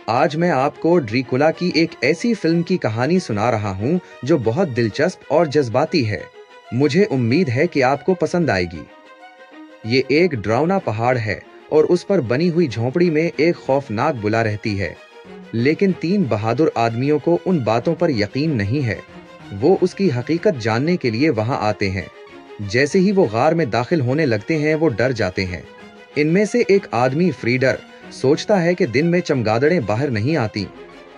आज मैं आपको ड्रीकुला की एक ऐसी फिल्म की कहानी सुना रहा हूँ जो बहुत दिलचस्प और जज्बाती है। मुझे उम्मीद है कि आपको पसंद आएगी। ये एक डरावना पहाड़ है और उस पर बनी हुई झोंपड़ी में एक खौफनाक बुला रहती है। लेकिन 3 बहादुर आदमियों को उन बातों पर यकीन नहीं है। वो उसकी हकीकत जानने के लिए वहां आते हैं। जैसे ही वो गार में दाखिल होने लगते हैं वो डर जाते हैं। इनमें से एक आदमी फ्रीडर सोचता है कि दिन में चमगादड़ें बाहर नहीं आती।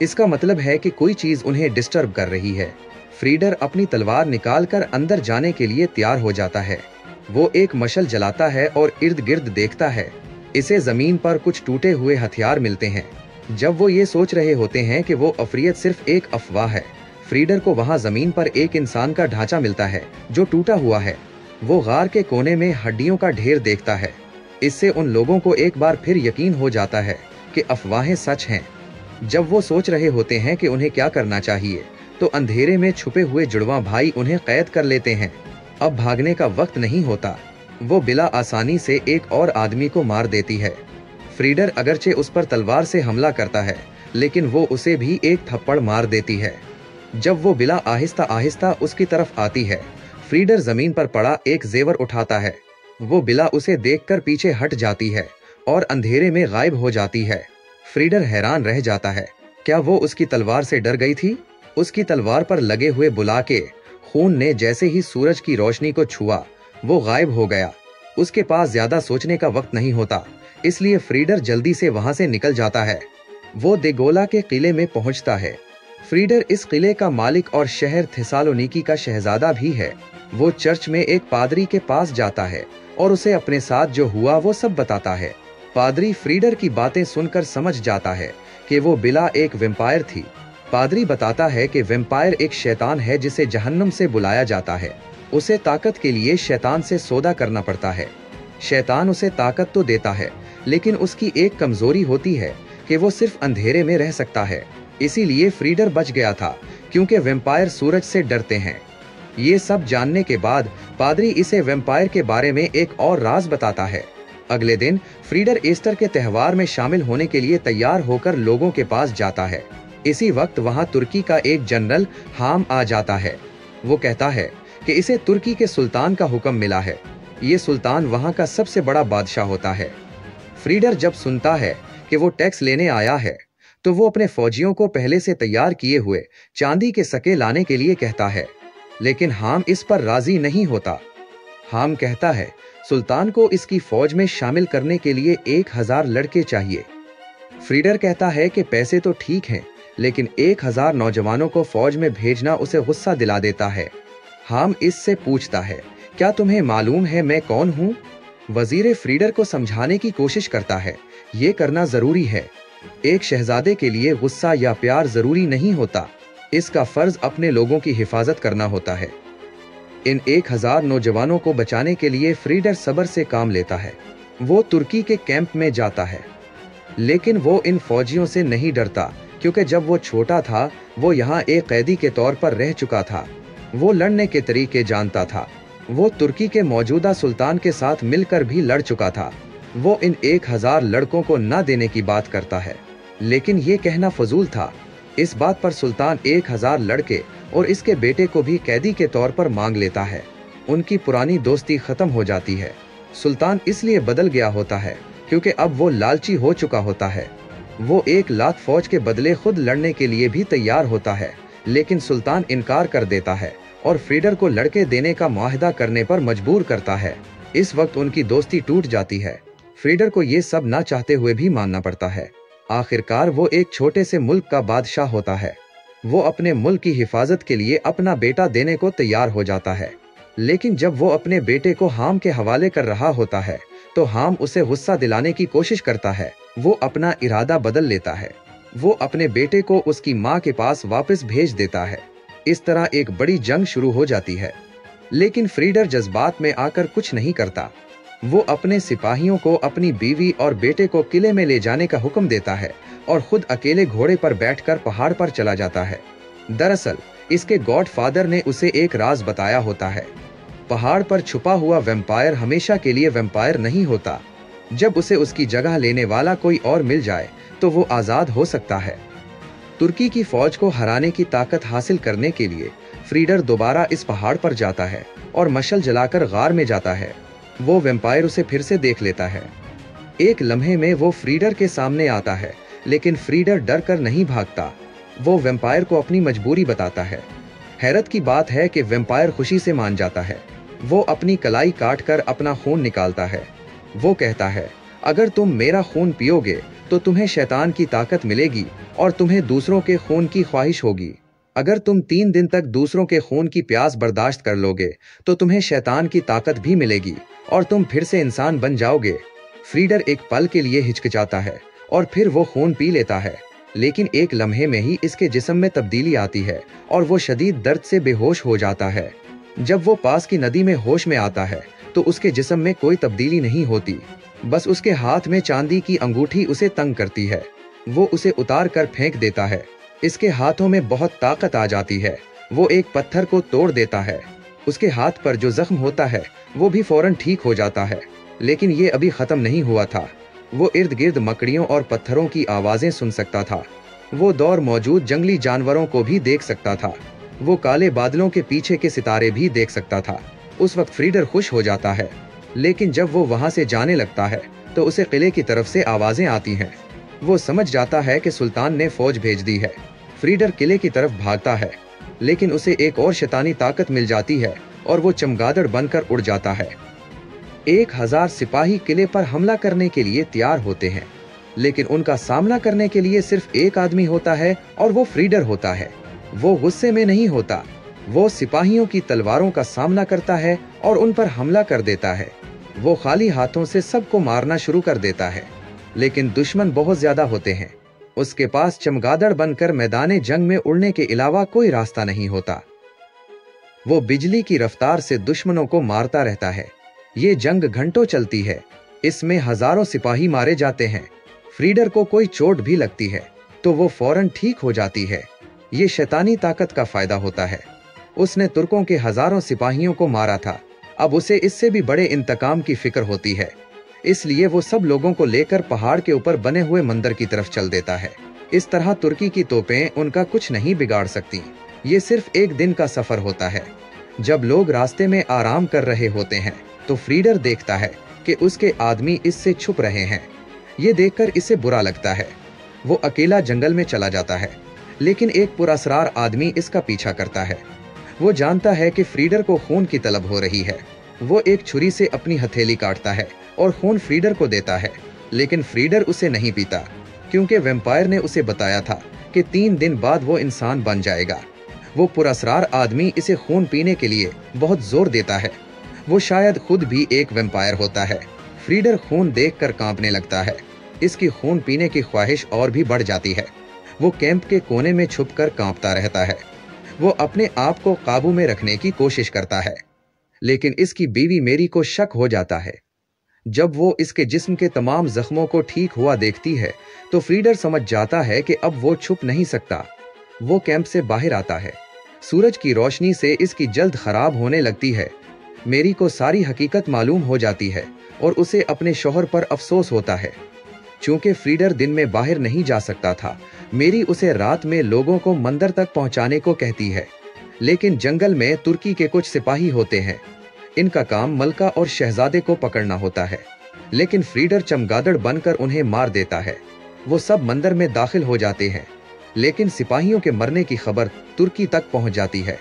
इसका मतलब है कि कोई चीज उन्हें डिस्टर्ब कर रही है। फ्रीडर अपनी तलवार निकालकर अंदर जाने के लिए तैयार हो जाता है। वो एक मशल जलाता है और इर्द गिर्द देखता है। इसे जमीन पर कुछ टूटे हुए हथियार मिलते हैं। जब वो ये सोच रहे होते हैं कि वो अफरियत सिर्फ एक अफवाह है, फ्रीडर को वहां जमीन पर एक इंसान का ढांचा मिलता है जो टूटा हुआ है। वो गार के कोने में हड्डियों का ढेर देखता है। इससे उन लोगों को एक बार फिर यकीन हो जाता है कि अफवाहें सच हैं। जब वो सोच रहे होते हैं कि उन्हें क्या करना चाहिए, तो अंधेरे में छुपे हुए जुड़वां भाई उन्हें कैद कर लेते हैं। अब भागने का वक्त नहीं होता। वो बिला आसानी से एक और आदमी को मार देती है। फ्रीडर अगरचे उस पर तलवार से हमला करता है, लेकिन वो उसे भी एक थप्पड़ मार देती है। जब वो बिला आहिस्ता आहिस्ता उसकी तरफ आती है, फ्रीडर जमीन पर पड़ा एक जेवर उठाता है। वो बिला उसे देखकर पीछे हट जाती है और अंधेरे में गायब हो जाती है। फ्रीडर हैरान रह जाता है। क्या वो उसकी तलवार से डर गई थी? उसकी तलवार पर लगे हुए बुला के खून ने जैसे ही सूरज की रोशनी को छुआ, वो गायब हो गया। उसके पास ज्यादा सोचने का वक्त नहीं होता, इसलिए फ्रीडर जल्दी से वहां से निकल जाता है। वो देगोला के किले में पहुंचता है। फ्रीडर इस किले का मालिक और शहर थेसालोनिकी का शहजादा भी है। वो चर्च में एक पादरी के पास जाता है और उसे अपने साथ जो हुआ वो सब बताता है। पादरी फ्रीडर की बातें सुनकर समझ जाता है कि वो बिला एक वेम्पायर थी। पादरी बताता है कि वेम्पायर एक शैतान है जिसे जहन्नुम से बुलाया जाता है। उसे ताकत के लिए शैतान से सौदा करना पड़ता है। शैतान उसे ताकत तो देता है, लेकिन उसकी एक कमजोरी होती है कि वो सिर्फ अंधेरे में रह सकता है। इसीलिए फ्रीडर बच गया था, क्योंकि वेम्पायर सूरज से डरते हैं। ये सब जानने के बाद पादरी इसे वेम्पायर के बारे में एक और राज बताता है। अगले दिन फ्रीडर ईस्टर के त्योहार में शामिल होने के लिए तैयार होकर लोगों के पास जाता है। इसी वक्त वहां तुर्की का एक जनरल हाम आ जाता है। वो कहता है कि इसे तुर्की के सुल्तान का हुक्म मिला है। ये सुल्तान वहां का सबसे बड़ा बादशाह होता है। फ्रीडर जब सुनता है कि वो टैक्स लेने आया है, तो वो अपने फौजियों को पहले से तैयार किए हुए चांदी के सके लाने के लिए कहता है। लेकिन हाम इस पर राजी नहीं होता। हाम कहता है सुल्तान को इसकी फौज में शामिल करने के लिए 1000 लड़के चाहिए। फ्रीडर कहता है कि पैसे तो ठीक हैं, लेकिन 1000 नौजवानों को फौज में भेजना उसे गुस्सा दिला देता है। हाम इससे पूछता है, क्या तुम्हें मालूम है मैं कौन हूँ? वजीर फ्रीडर को समझाने की कोशिश करता है, ये करना जरूरी है। एक शहजादे के लिए गुस्सा या प्यार जरूरी नहीं होता। इसका फर्ज अपने लोगों की हिफाजत करना होता है। इन 1000 नौजवानों को बचाने के लिए फ्रीडर सब्र से काम लेता है। वो तुर्की के कैंप में जाता है, लेकिन वो इन फौजियों से नहीं डरता, क्योंकि जब वो छोटा था वो यहाँ एक कैदी के तौर पर रह चुका था। वो लड़ने के तरीके जानता था। वो तुर्की के मौजूदा सुल्तान के साथ मिलकर भी लड़ चुका था। वो इन 1000 लड़कों को न देने की बात करता है, लेकिन ये कहना फजूल था। इस बात पर सुल्तान 1000 लड़के और इसके बेटे को भी कैदी के तौर पर मांग लेता है। उनकी पुरानी दोस्ती खत्म हो जाती है। सुल्तान इसलिए बदल गया होता है क्योंकि अब वो लालची हो चुका होता है। वो 1 लाख फौज के बदले खुद लड़ने के लिए भी तैयार होता है, लेकिन सुल्तान इनकार कर देता है और फ्रीडर को लड़के देने का मुआहदा करने पर मजबूर करता है। इस वक्त उनकी दोस्ती टूट जाती है। फ्रीडर को ये सब ना चाहते हुए भी मानना पड़ता है। आखिरकार वो एक छोटे से मुल्क का बादशाह होता है। वो अपने मुल्क की हिफाजत के लिए अपना बेटा देने को तैयार हो जाता है। लेकिन जब वो अपने बेटे को हाम के हवाले कर रहा होता है, तो हाम उसे गुस्सा दिलाने की कोशिश करता है। वो अपना इरादा बदल लेता है। वो अपने बेटे को उसकी माँ के पास वापस भेज देता है। इस तरह एक बड़ी जंग शुरू हो जाती है। लेकिन फ्रीडर जज्बात में आकर कुछ नहीं करता। वो अपने सिपाहियों को अपनी बीवी और बेटे को किले में ले जाने का हुक्म देता है और खुद अकेले घोड़े पर बैठकर पहाड़ पर चला जाता है। दरअसल इसके गॉडफादर ने उसे एक राज बताया होता है। पहाड़ पर छुपा हुआ वेम्पायर हमेशा के लिए वेम्पायर नहीं होता। जब उसे उसकी जगह लेने वाला कोई और मिल जाए तो वो आजाद हो सकता है। तुर्की की फौज को हराने की ताकत हासिल करने के लिए फ्रीडर दोबारा इस पहाड़ पर जाता है और मशल जलाकर गार में जाता है। वो वैम्पायर उसे फिर से देख लेता है। एक लम्हे में वो फ्रीडर के सामने आता है, लेकिन फ्रीडर डर कर नहीं भागता। वो वैम्पायर को अपनी मजबूरी बताता है। हैरत की बात है कि वैम्पायर खुशी से मान जाता है। वो अपनी कलाई काट कर अपना खून निकालता है। वो कहता है, अगर तुम मेरा खून पियोगे तो तुम्हें शैतान की ताकत मिलेगी और तुम्हें दूसरों के खून की ख्वाहिश होगी। अगर तुम 3 दिन तक दूसरों के खून की प्यास बर्दाश्त कर लोगे तो तुम्हें शैतान की ताकत भी मिलेगी और तुम फिर से इंसान बन जाओगे। फ्रीडर एक पल के लिए हिचकिचाता है और फिर वो खून पी लेता है, लेकिन एक लम्हे में ही इसके जिस्म में तब्दीली आती है और वो शदीद दर्द से बेहोश हो जाता है। जब वो पास की नदी में होश में आता है तो उसके जिस्म में कोई तब्दीली नहीं होती, बस उसके हाथ में चांदी की अंगूठी उसे तंग करती है। वो उसे उतार कर फेंक देता है। इसके हाथों में बहुत ताकत आ जाती है। वो एक पत्थर को तोड़ देता है। उसके हाथ पर जो जख्म होता है वो भी फौरन ठीक हो जाता है, लेकिन ये अभी खत्म नहीं हुआ था। वो इर्द गिर्द मकड़ियों और पत्थरों की आवाजें सुन सकता था। वो दौर मौजूद जंगली जानवरों को भी देख सकता था। वो काले बादलों के पीछे के सितारे भी देख सकता था। उस वक्त फ्रीडर खुश हो जाता है, लेकिन जब वो वहां से जाने लगता है तो उसे किले की तरफ से आवाजें आती हैं। वो समझ जाता है कि सुल्तान ने फौज भेज दी है। फ्रीडर किले की तरफ भागता है, लेकिन उसे एक और शैतानी ताकत मिल जाती है और वो चमगादड़ बनकर उड़ जाता है। 1000 सिपाही किले पर हमला करने के लिए तैयार होते हैं, लेकिन उनका सामना करने के लिए सिर्फ एक आदमी होता है और वो फ्रीडर होता है। वो गुस्से में नहीं होता। वो सिपाहियों की तलवारों का सामना करता है और उन पर हमला कर देता है। वो खाली हाथों से सबको मारना शुरू कर देता है, लेकिन दुश्मन बहुत ज्यादा होते हैं। उसके पास चमगादड़ बनकर मैदाने जंग में उड़ने के अलावा कोई रास्ता नहीं होता। वो बिजली की रफ्तार से दुश्मनों को मारता रहता है। ये जंग घंटों चलती है। इसमें हजारों सिपाही मारे जाते हैं। फ्रीडर को कोई चोट भी लगती है तो वो फौरन ठीक हो जाती है। ये शैतानी ताकत का फायदा होता है। उसने तुर्कों के हजारों सिपाहियों को मारा था। अब उसे इससे भी बड़े इंतकाम की फिक्र होती है, इसलिए वो सब लोगों को लेकर पहाड़ के ऊपर बने हुए मंदिर की तरफ चल देता है। इस तरह तुर्की की तोपें उनका कुछ नहीं बिगाड़ सकती। ये सिर्फ एक दिन का सफर होता है। जब लोग रास्ते में आराम कर रहे होते हैं तो फ्रीडर देखता है कि उसके आदमी इससे छुप रहे हैं। ये देखकर इसे बुरा लगता है। वो अकेला जंगल में चला जाता है, लेकिन एक पुरअसरार आदमी इसका पीछा करता है। वो जानता है कि फ्रीडर को खून की तलब हो रही है। वो एक छुरी से अपनी हथेली काटता है और खून फ्रीडर को देता है, लेकिन फ्रीडर उसे नहीं पीता, क्योंकि वैम्पायर ने उसे बताया था कि 3 दिन बाद वो इंसान बन जाएगा। वो पुरअसरार आदमी इसे खून पीने के लिए बहुत जोर देता है। वो शायद खुद भी एक वैम्पायर होता है। फ्रीडर खून देखकर कांपने लगता है। इसकी खून पीने की ख्वाहिश और भी बढ़ जाती है। वो कैंप के कोने में छुपकर कांपता रहता है। वो अपने आप को काबू में रखने की कोशिश करता है, लेकिन इसकी बीवी मेरी को शक हो जाता है। जब वो इसके जिस्म के तमाम जख्मों को ठीक हुआ देखती है तो फ्रीडर समझ जाता है कि अब वो छुप नहीं सकता। वो कैंप से बाहर आता है। सूरज की रोशनी से इसकी जल्द खराब होने लगती है। मेरी को सारी हकीकत मालूम हो जाती है और उसे अपने शौहर पर अफसोस होता है। चूंकि फ्रीडर दिन में बाहर नहीं जा सकता था, मेरी उसे रात में लोगों को मंदिर तक पहुंचाने को कहती है। लेकिन जंगल में तुर्की के कुछ सिपाही होते हैं। इनका काम मलका और शहजादे को पकड़ना होता है, लेकिन फ्रीडर चमगादड़ बनकर उन्हें मार देता है। वो सब मंदिर में दाखिल हो जाते हैं, लेकिन सिपाहियों के मरने की खबर तुर्की तक पहुंच जाती है।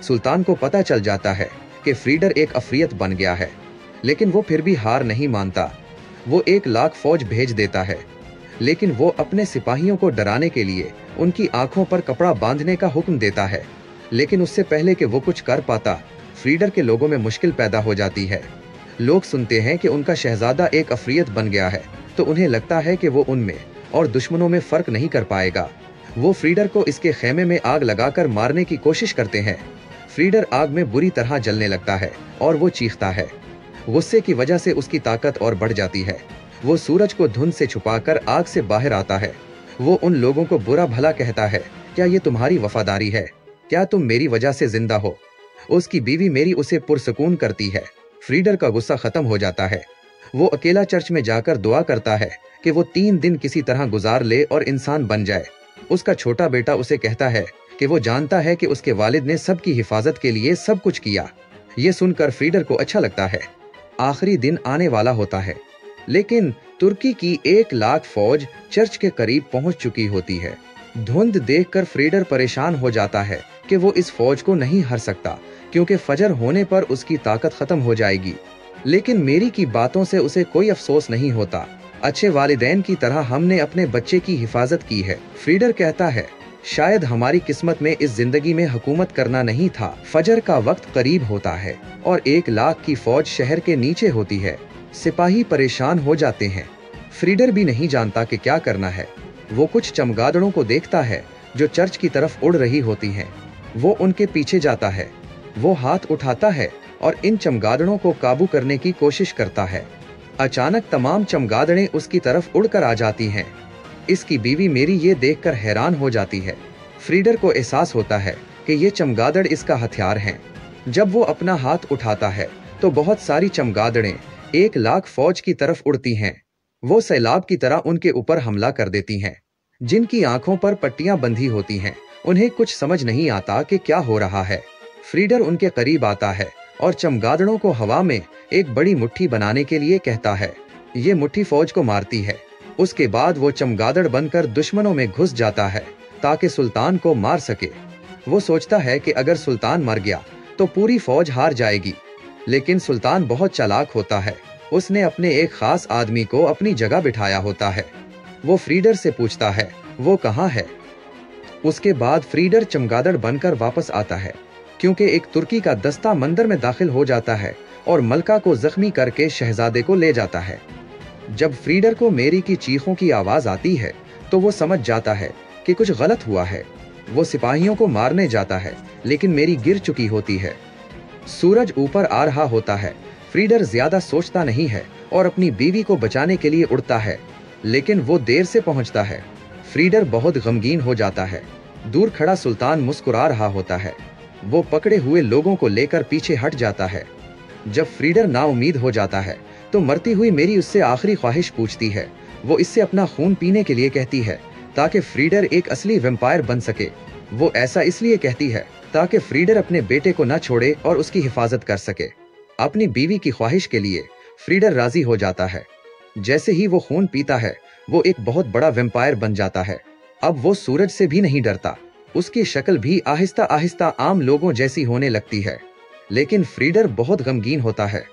सुल्तान को पता चल जाता है कि फ्रीडर एक अफरियत बन गया है, लेकिन वो फिर भी हार नहीं मानता। वो 1 लाख फौज भेज देता है, लेकिन वो अपने सिपाहियों को डराने के लिए उनकी आंखों पर कपड़ा बांधने का हुक्म देता है। लेकिन उससे पहले कि वो कुछ कर पाता, फ्रीडर के लोगों में मुश्किल पैदा हो जाती है। लोग सुनते हैं कि उनका शहजादा एक अफरियत बन गया है, तो उन्हें लगता है कि वो उनमें और दुश्मनों में फर्क नहीं कर पाएगा। वो फ्रीडर को इसके खेमे में आग लगाकर मारने की कोशिश करते हैं। फ्रीडर आग में बुरी तरह जलने लगता है और वो चीखता है। गुस्से की वजह से उसकी ताकत और बढ़ जाती है। वो सूरज को धुंध से छुपाकर आग से बाहर आता है। वो उन लोगों को बुरा भला कहता है, क्या ये तुम्हारी वफादारी है? क्या तुम मेरी वजह से जिंदा हो? उसकी बीवी मेरी उसे पुरसकून करती है। फ्रीडर का गुस्सा खत्म हो जाता है। वो अकेला चर्च में जाकर दुआ करता है कि वो 3 दिन किसी तरह गुजार ले और इंसान बन जाए। उसका छोटा बेटा उसे कहता है कि वो जानता है कि उसके वालिद ने सबकी हिफाजत के लिए सब कुछ किया। ये सुनकर फ्रीडर को अच्छा लगता है। आखिरी दिन आने वाला होता है, लेकिन तुर्की की 1 लाख फौज चर्च के करीब पहुंच चुकी होती है। धुंध देखकर फ्रीडर परेशान हो जाता है कि वो इस फौज को नहीं हरा सकता, क्योंकि फजर होने पर उसकी ताकत खत्म हो जाएगी। लेकिन मेरी की बातों से उसे कोई अफसोस नहीं होता। अच्छे वालिदैन की तरह हमने अपने बच्चे की हिफाजत की है। फ्रीडर कहता है, शायद हमारी किस्मत में इस जिंदगी में हुकूमत करना नहीं था। फजर का वक्त करीब होता है और 1 लाख की फौज शहर के नीचे होती है। सिपाही परेशान हो जाते हैं। फ्रीडर भी नहीं जानता कि क्या करना है। वो कुछ चमगादड़ों को देखता है जो चर्च की तरफ उड़ रही होती हैं। वो उनके पीछे जाता है। वो हाथ उठाता है और इन चमगादड़ों को काबू करने की कोशिश करता है। अचानक तमाम चमगादड़ें उसकी तरफ उड़कर आ जाती हैं। इसकी बीवी मेरी ये देखकर हैरान हो जाती है। फ्रीडर को एहसास होता है कि ये चमगादड़ इसका हथियार हैं। जब वो अपना हाथ उठाता है तो बहुत सारी चमगादड़ें 1 लाख फौज की तरफ उड़ती हैं। वो सैलाब की तरह उनके ऊपर हमला कर देती हैं। जिनकी आंखों पर पट्टियां बंधी होती हैं, उन्हें कुछ समझ नहीं आता कि क्या हो रहा है। फ्रीडर उनके करीब आता है और चमगादड़ों को हवा में एक बड़ी मुट्ठी बनाने के लिए कहता है। ये मुट्ठी फौज को मारती है। उसके बाद वो चमगादड़ बनकर दुश्मनों में घुस जाता है ताकि सुल्तान को मार सके। वो सोचता है कि अगर सुल्तान मर गया तो पूरी फौज हार जाएगी, लेकिन सुल्तान बहुत चालाक होता है। उसने अपने एक खास आदमी को अपनी जगह बिठाया होता है। वो फ्रीडर से पूछता है, वो कहाँ है? उसके बाद फ्रीडर चमगादड़ बनकर वापस आता है, क्योंकि एक तुर्की का दस्ता मंदिर में दाखिल हो जाता है और मलका को जख्मी करके शहजादे को ले जाता है। जब फ्रीडर को मेरी की चीखों की आवाज आती है तो वो समझ जाता है कि कुछ गलत हुआ है। वो सिपाहियों को मारने जाता है, लेकिन मेरी गिर चुकी होती है। सूरज ऊपर आ रहा होता है। फ्रीडर ज्यादा सोचता नहीं है और अपनी बीवी को बचाने के लिए उड़ता है, लेकिन वो देर से पहुंचता है। फ्रीडर बहुत गमगीन हो जाता है। दूर खड़ा सुल्तान मुस्कुरा रहा होता है। वो पकड़े हुए लोगों को लेकर पीछे हट जाता है। जब फ्रीडर नाउमीद हो जाता है तो मरती हुई मेरी उससे आखिरी ख्वाहिश पूछती है। वो इससे अपना खून पीने के लिए कहती है ताकि फ्रीडर एक असली वैम्पायर बन सके। वो ऐसा इसलिए कहती है ताकि फ्रीडर अपने बेटे को न छोड़े और उसकी हिफाजत कर सके। अपनी बीवी की ख्वाहिश के लिए फ्रीडर राजी हो जाता है। जैसे ही वो खून पीता है, वो एक बहुत बड़ा वैम्पायर बन जाता है। अब वो सूरज से भी नहीं डरता। उसकी शक्ल भी आहिस्ता आहिस्ता आम लोगों जैसी होने लगती है। लेकिन फ्रीडर बहुत गमगीन होता है।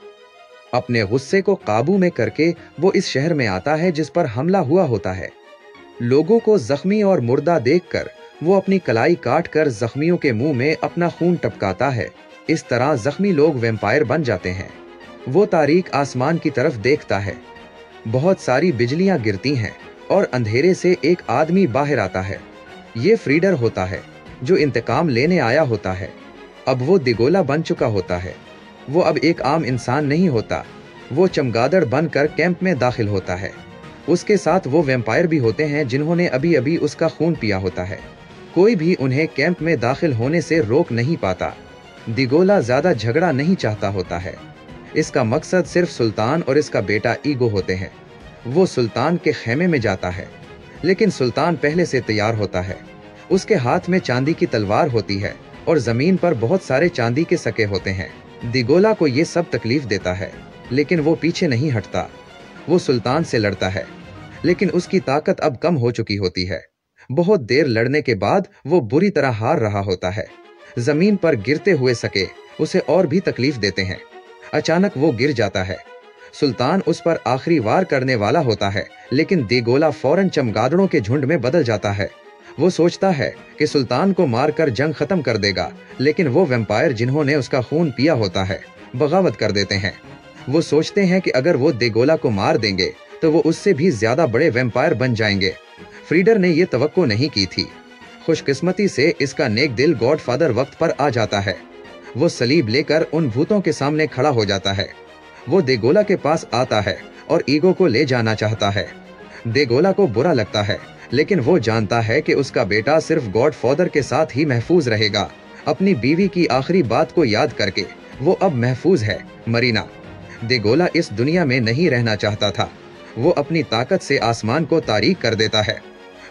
अपने गुस्से को काबू में करके वो इस शहर में आता है जिस पर हमला हुआ होता है। लोगों को जख्मी और मुर्दा देखकर वो अपनी कलाई काट कर जख्मियों के मुंह में अपना खून टपकाता है। इस तरह जख्मी लोग वैम्पायर बन जाते हैं। वो तारीक आसमान की तरफ देखता है। बहुत सारी बिजलियां गिरती हैं और अंधेरे से एक आदमी बाहर आता है। ये फ्रीडर होता है जो इंतकाम लेने आया होता है। अब वो दिगोला बन चुका होता है। वो अब एक आम इंसान नहीं होता। वो चमगादड़ बनकर कैंप में दाखिल होता है। उसके साथ वो वैम्पायर भी होते हैं जिन्होंने अभी अभी उसका खून पिया होता है। कोई भी उन्हें कैंप में दाखिल होने से रोक नहीं पाता। दिगोला ज्यादा झगड़ा नहीं चाहता होता है। इसका मकसद सिर्फ सुल्तान और इसका बेटा ईगो होते हैं। वो सुल्तान के खेमे में जाता है, लेकिन सुल्तान पहले से तैयार होता है। उसके हाथ में चांदी की तलवार होती है और जमीन पर बहुत सारे चांदी के सके होते हैं। दिगोला को ये सब तकलीफ देता है, लेकिन वो पीछे नहीं हटता। वो सुल्तान से लड़ता है, लेकिन उसकी ताकत अब कम हो चुकी होती है। बहुत देर लड़ने के बाद वो बुरी तरह हार रहा होता है। जमीन पर गिरते हुए सके उसे और भी तकलीफ देते हैं। अचानक वो गिर जाता है। सुल्तान उस पर आखिरी वार करने वाला होता है, लेकिन दिगोला फौरन चमगादड़ों के झुंड में बदल जाता है। वो सोचता है कि सुल्तान को मारकर जंग खत्म कर देगा, लेकिन वो वैम्पायर जिन्होंने उसका खून पिया होता है बगावत कर देते हैं। वो सोचते हैं कि अगर वो दिगोला को मार देंगे तो वो उससे भी ज्यादा बड़े वैम्पायर बन जाएंगे। फ्रीडर ने ये तवक्को नहीं की थी। खुशकिस्मती से इसका नेक दिल गॉडफादर वक्त पर आ जाता है। वो सलीब लेकर उन भूतों के सामने खड़ा हो जाता है। वो दिगोला के पास आता है और ईगो को ले जाना चाहता है। दिगोला को बुरा लगता है, लेकिन वो जानता है कि उसका बेटा सिर्फ गॉडफादर के साथ ही महफूज रहेगा। अपनी बीवी की आखिरी बात को याद करके वो अब महफूज है। मरीना देगोला इस दुनिया में नहीं रहना चाहता था। वो अपनी ताकत से आसमान को तारीक कर देता है।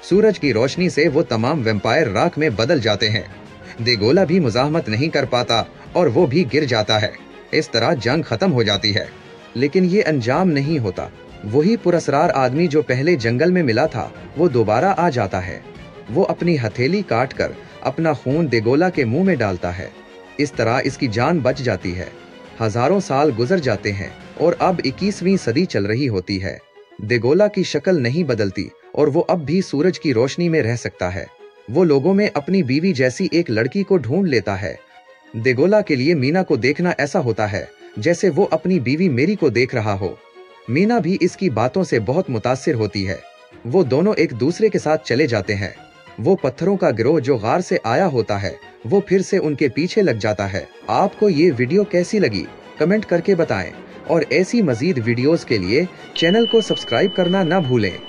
सूरज की रोशनी से वो तमाम वैम्पायर राख में बदल जाते हैं। देगोला भी मुजाहमत नहीं कर पाता और वो भी गिर जाता है। इस तरह जंग खत्म हो जाती है। लेकिन ये अंजाम नहीं होता। वही पुरस्कार आदमी जो पहले जंगल में मिला था वो दोबारा आ जाता है। वो अपनी हथेली काट कर अपना खून देगोला के मुंह में डालता है। इस तरह इसकी जान बच जाती है। हजारों साल गुजर जाते हैं और अब 21वीं सदी चल रही होती है। देगोला की शक्ल नहीं बदलती और वो अब भी सूरज की रोशनी में रह सकता है। वो लोगों में अपनी बीवी जैसी एक लड़की को ढूंढ लेता है। देगोला के लिए मीना को देखना ऐसा होता है जैसे वो अपनी बीवी मेरी को देख रहा हो। मीना भी इसकी बातों से बहुत मुतासिर होती है। वो दोनों एक दूसरे के साथ चले जाते हैं। वो पत्थरों का गिरोह जो गार से आया होता है वो फिर से उनके पीछे लग जाता है। आपको ये वीडियो कैसी लगी कमेंट करके बताएं और ऐसी मजीद वीडियोस के लिए चैनल को सब्सक्राइब करना ना भूलें।